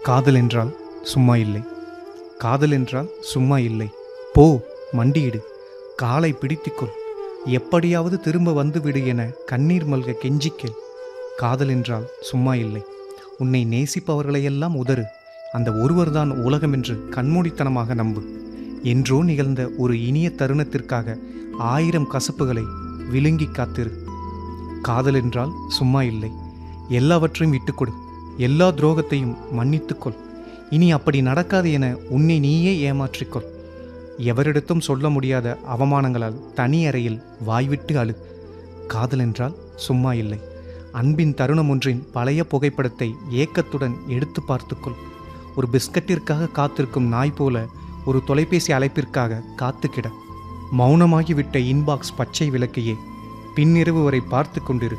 காதல் என்றால் சும்மா இல்லை. காதல் என்றால் சும்மா இல்லை. போ, மண்டியிடு, காலை பிடித்துக்கொள், எப்படியாவது திரும்ப வந்துவிடு என கண்ணீர் மல்க கெஞ்சிக்கேள். காதல் என்றால் சும்மா இல்லை. உன்னை நேசிப்பவர்களையெல்லாம் உதறு, அந்த ஒருவர்தான் உலகம் என்று கண்மூடித்தனமாக நம்பு. என்றோ நிகழ்ந்த ஒரு இனிய தருணத்திற்காக 1000 கசப்புகளை விழுங்கி காத்திரு. காதல் என்றால் சும்மா இல்லை. எல்லாவற்றையும் விட்டுக்கொடு, எல்லா துரோகத்தையும் மன்னித்துக்கொள். இனி அப்படி நடக்காது என உன்னை நீயே ஏமாற்றிக்கொள். எவரிடத்தும் சொல்ல முடியாத அவமானங்களால் தனி அறையில் வாய்விட்டு அழு. காதல் என்றால் சும்மா இல்லை. அன்பின் தருணம் ஒன்றின் பழைய புகைப்படத்தை ஏக்கத்துடன் எடுத்து பார்த்துக்கொள். ஒரு பிஸ்கட்டிற்காக காத்திருக்கும் நாய் போல ஒரு தொலைபேசி அழைப்பிற்காக காத்துக்கிட. மௌனமாகிவிட்ட இன்பாக்ஸ் பச்சை விளக்கையே பின்னிரவு வரை பார்த்து கொண்டிரு.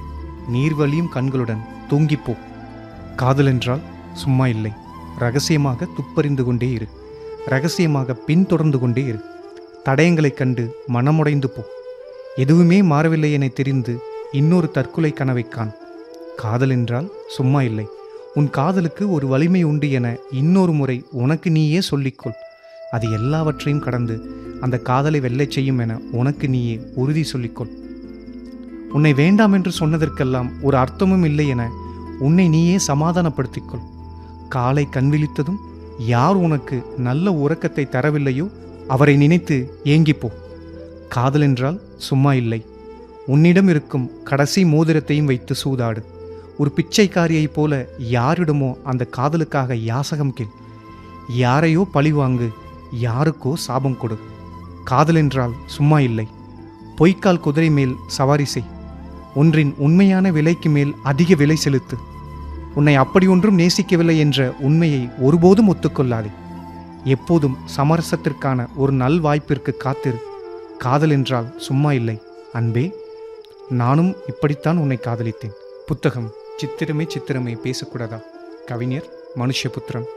நீர்வழியும் கண்களுடன் தூங்கிப்போ. காதல் என்றால் சும்மா இல்லை. ரகசியமாக துப்பறிந்து கொண்டே இரு, ரகசியமாக பின்தொடர்ந்து கொண்டே இரு. தடயங்களைக் கண்டு மனமுடைந்து போ. எதுவுமே மாறவில்லை என தெரிந்து இன்னொரு தற்கொலை கனவை காண். காதல் என்றால் சும்மா இல்லை. உன் காதலுக்கு ஒரு வலிமை உண்டு என இன்னொரு முறை உனக்கு நீயே சொல்லிக்கொள். அது எல்லாவற்றையும் கடந்து அந்த காதலை வெல்லச் செய்யும் என உனக்கு நீயே உறுதி சொல்லிக்கொள். உன்னை வேண்டாம் என்று சொன்னதற்கெல்லாம் ஒரு அர்த்தமும் இல்லை என உன்னை நீயே சமாதானப்படுத்திக்கொள். காலை கண்விழித்ததும் யார் உனக்கு நல்ல உறக்கத்தை தரவில்லையோ அவரை நினைத்து ஏங்கிப்போ. காதல் என்றால் சும்மா இல்லை. உன்னிடம் இருக்கும் கடைசி மோதிரத்தையும் வைத்து சூதாடு. ஒரு பிச்சைக்காரியைப் போல யாரிடமோ அந்த காதலுக்காக யாசகம் கேள். யாரையோ பழிவாங்கு, யாருக்கோ சாபம் கொடு. காதல் என்றால் சும்மா இல்லை. பொய்க்கால் குதிரை மேல் சவாரி செய். ஒன்றின் உண்மையான விலைக்கு மேல் அதிக விலை செலுத்து. உன்னை அப்படி ஒன்றும் நேசிக்கவில்லை என்ற உண்மையை ஒருபோதும் ஒத்துக்கொள்ளாதே. எப்போதும் சமரசத்திற்கான ஒரு நல் வாய்ப்பிற்கு காத்திரு. காதல் என்றால் சும்மா இல்லை. அன்பே, நானும் இப்படித்தான் உன்னை காதலித்தேன். புத்தகம் சித்திரமே சித்திரமே பேசக்கூடாதா? கவிஞர் மனுஷபுத்திரன்.